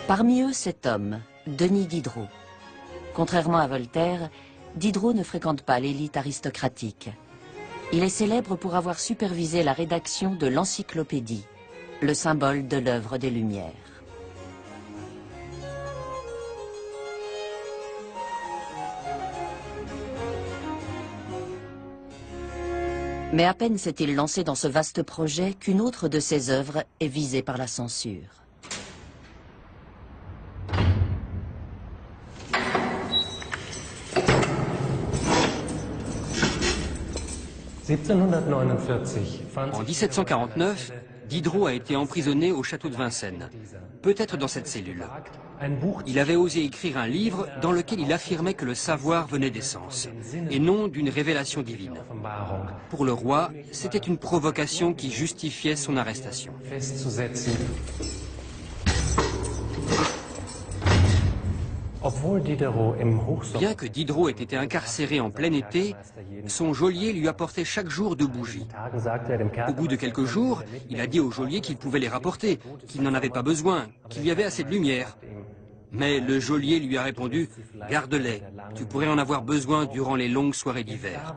Parmi eux, cet homme, Denis Diderot. Contrairement à Voltaire, Diderot ne fréquente pas l'élite aristocratique. Il est célèbre pour avoir supervisé la rédaction de l'Encyclopédie, le symbole de l'œuvre des Lumières. Mais à peine s'est-il lancé dans ce vaste projet qu'une autre de ses œuvres est visée par la censure. En 1749, Diderot a été emprisonné au château de Vincennes, peut-être dans cette cellule. Il avait osé écrire un livre dans lequel il affirmait que le savoir venait des sens, et non d'une révélation divine. Pour le roi, c'était une provocation qui justifiait son arrestation. Bien que Diderot ait été incarcéré en plein été, son geôlier lui apportait chaque jour 2 bougies. Au bout de quelques jours, il a dit au geôlier qu'il pouvait les rapporter, qu'il n'en avait pas besoin, qu'il y avait assez de lumière. Mais le geôlier lui a répondu « Garde-les, tu pourrais en avoir besoin durant les longues soirées d'hiver ».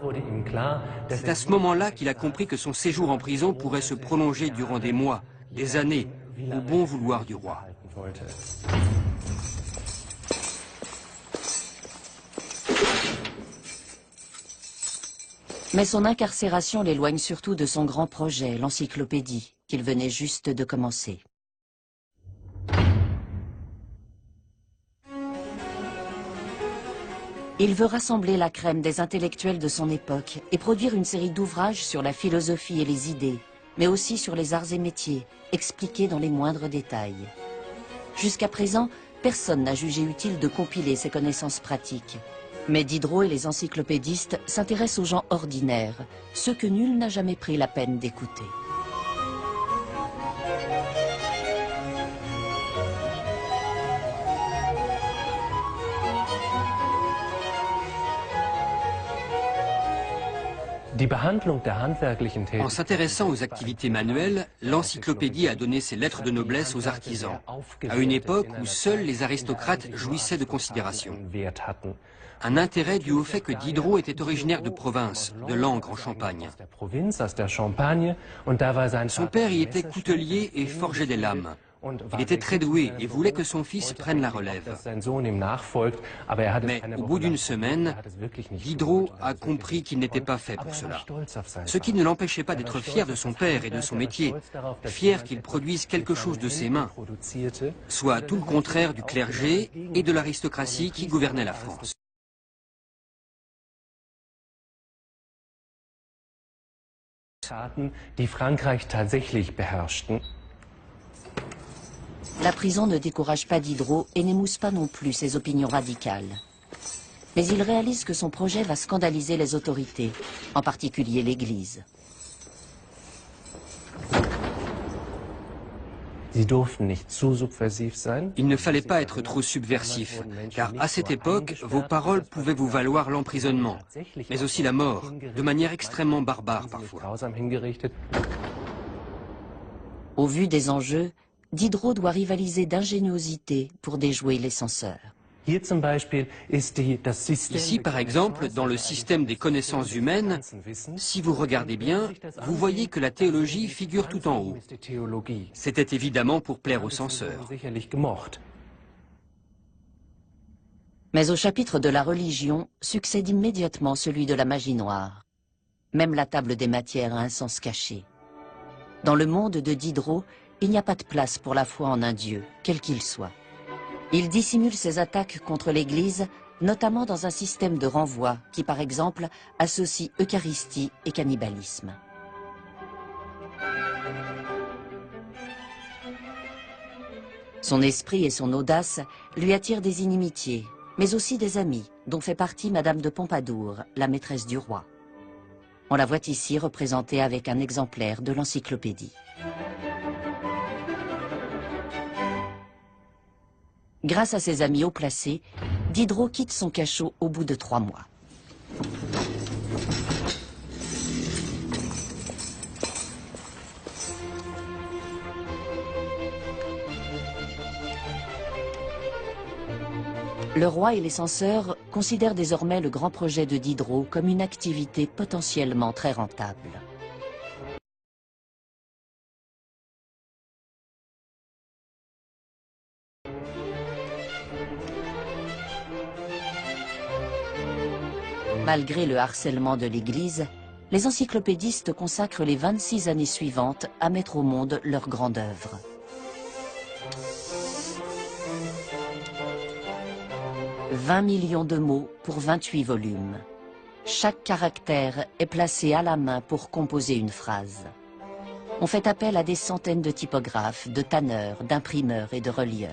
C'est à ce moment-là qu'il a compris que son séjour en prison pourrait se prolonger durant des mois, des années, au bon vouloir du roi. Mais son incarcération l'éloigne surtout de son grand projet, l'encyclopédie, qu'il venait juste de commencer. Il veut rassembler la crème des intellectuels de son époque et produire une série d'ouvrages sur la philosophie et les idées, mais aussi sur les arts et métiers, expliqués dans les moindres détails. Jusqu'à présent, personne n'a jugé utile de compiler ces connaissances pratiques. Mais Diderot et les encyclopédistes s'intéressent aux gens ordinaires, ceux que nul n'a jamais pris la peine d'écouter. En s'intéressant aux activités manuelles, l'encyclopédie a donné ses lettres de noblesse aux artisans, à une époque où seuls les aristocrates jouissaient de considération. Un intérêt dû au fait que Diderot était originaire de province, de Langres en Champagne. Son père y était coutelier et forgeait des lames. Il était très doué et voulait que son fils prenne la relève. Mais au bout d'une semaine, Diderot a compris qu'il n'était pas fait pour cela. Ce qui ne l'empêchait pas d'être fier de son père et de son métier, fier qu'il produise quelque chose de ses mains, soit tout le contraire du clergé et de l'aristocratie qui gouvernait la France. La prison ne décourage pas Diderot et n'émousse pas non plus ses opinions radicales. Mais il réalise que son projet va scandaliser les autorités, en particulier l'Église. Il ne fallait pas être trop subversif, car à cette époque, vos paroles pouvaient vous valoir l'emprisonnement, mais aussi la mort, de manière extrêmement barbare parfois. Au vu des enjeux, Diderot doit rivaliser d'ingéniosité pour déjouer les censeurs. Ici, par exemple, dans le système des connaissances humaines, si vous regardez bien, vous voyez que la théologie figure tout en haut. C'était évidemment pour plaire aux censeurs. Mais au chapitre de la religion succède immédiatement celui de la magie noire. Même la table des matières a un sens caché. Dans le monde de Diderot, il n'y a pas de place pour la foi en un Dieu, quel qu'il soit. Il dissimule ses attaques contre l'Église, notamment dans un système de renvoi qui, par exemple, associe Eucharistie et cannibalisme. Son esprit et son audace lui attirent des inimitiés, mais aussi des amis, dont fait partie Madame de Pompadour, la maîtresse du roi. On la voit ici représentée avec un exemplaire de l'encyclopédie. Grâce à ses amis haut placés, Diderot quitte son cachot au bout de 3 mois. Le roi et les censeurs considèrent désormais le grand projet de Diderot comme une activité potentiellement très rentable. Malgré le harcèlement de l'Église, les encyclopédistes consacrent les 26 années suivantes à mettre au monde leur grande œuvre. « 20 millions de mots pour 28 volumes. Chaque caractère est placé à la main pour composer une phrase. On fait appel à des centaines de typographes, de tanneurs, d'imprimeurs et de relieurs.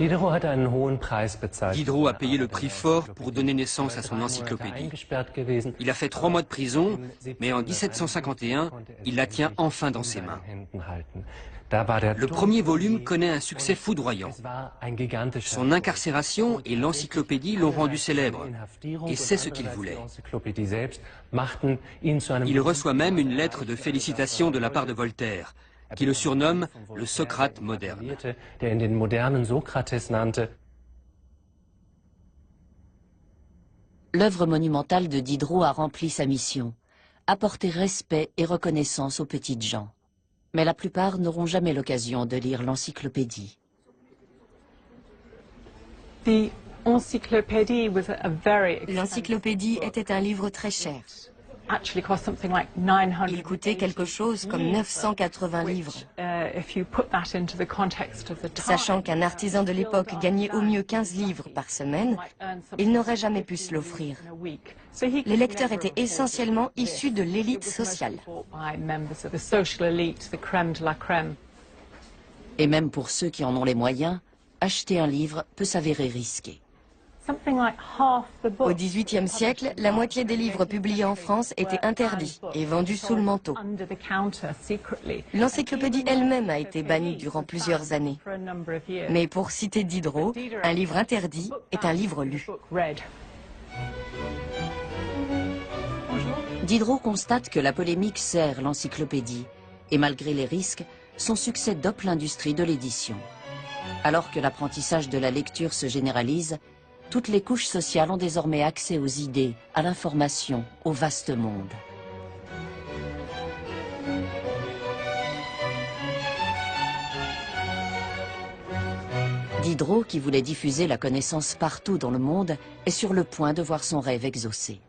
Diderot a payé le prix fort pour donner naissance à son encyclopédie. Il a fait 3 mois de prison, mais en 1751, il la tient enfin dans ses mains. Le premier volume connaît un succès foudroyant. Son incarcération et l'encyclopédie l'ont rendu célèbre, et c'est ce qu'il voulait. Il reçoit même une lettre de félicitations de la part de Voltaire, qui le surnomme le Socrate moderne. L'œuvre monumentale de Diderot a rempli sa mission, apporter respect et reconnaissance aux petites gens. Mais la plupart n'auront jamais l'occasion de lire l'encyclopédie. L'encyclopédie était un livre très cher. Il coûtait quelque chose comme 980 livres. Sachant qu'un artisan de l'époque gagnait au mieux 15 livres par semaine, il n'aurait jamais pu se l'offrir. Les lecteurs étaient essentiellement issus de l'élite sociale. Et même pour ceux qui en ont les moyens, acheter un livre peut s'avérer risqué. Au XVIIIe siècle, la moitié des livres publiés en France étaient interdits et vendus sous le manteau. L'encyclopédie elle-même a été bannie durant plusieurs années. Mais pour citer Diderot, un livre interdit est un livre lu. Diderot constate que la polémique sert l'encyclopédie et malgré les risques, son succès dope l'industrie de l'édition. Alors que l'apprentissage de la lecture se généralise, toutes les couches sociales ont désormais accès aux idées, à l'information, au vaste monde. Diderot, qui voulait diffuser la connaissance partout dans le monde, est sur le point de voir son rêve exaucé.